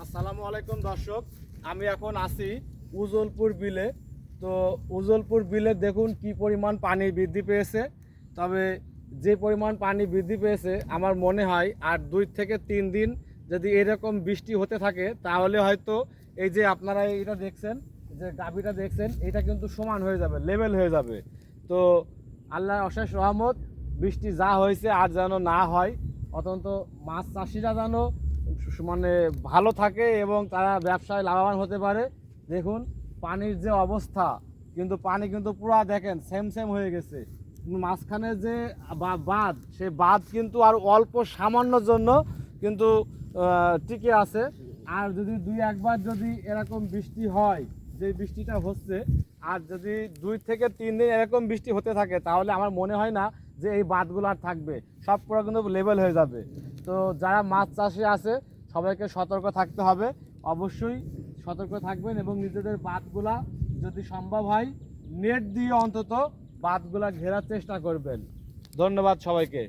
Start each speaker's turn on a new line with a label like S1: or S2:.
S1: আসসালামু আলাইকুম দর্শক, আমি এখন আছি উজলপুর বিলে। তো উজলপুর বিলে দেখুন কি পরিমাণ পানি বৃদ্ধি পেয়েছে। তবে যে পরিমাণ পানি বৃদ্ধি পেয়েছে আমার মনে হয় আর 2 থেকে 3 দিন যদি এরকম বৃষ্টি হতে থাকে তাহলে হয়তো এই যে আপনারা এটা দেখছেন, যে গাভীটা দেখছেন, এটা কিন্তু সমান হয়ে যাবে, লেভেল হয়ে যাবে। তো আল্লাহর অশেষ রহমত, বৃষ্টি যা হয়েছে আর যেন না হয়, অত্যন্ত মাছ চাষিরা যেন মানে ভালো থাকে এবং তারা ব্যবসায় লাভবান হতে পারে। দেখুন পানির যে অবস্থা, কিন্তু পানি কিন্তু পুরো দেখেন সেম সেম হয়ে গেছে। মাঝখানে যে বাঁধ, সেই বাঁধ কিন্তু আর অল্প সামান্যর জন্য কিন্তু টিকে আছে। আর যদি 2-1 বার যদি এরকম বৃষ্টি হয়, যে বৃষ্টিটা হচ্ছে, আর যদি 2 থেকে 3 দিন এরকম বৃষ্টি হতে থাকে তাহলে আমার মনে হয় না যে এই বাঁধগুলো আর থাকবে, সব পুরো কিন্তু লেভেল হয়ে যাবে। তো যারা মাছ চাষে আছে সবাইকে সতর্ক থাকতে হবে, অবশ্যই সতর্ক থাকবেন এবং নিজেদের বাঁধগুলা যদি সম্ভব হয় নেট দিয়ে অন্তত বাঁধগুলা ঘেরার চেষ্টা করবেন। ধন্যবাদ সবাইকে।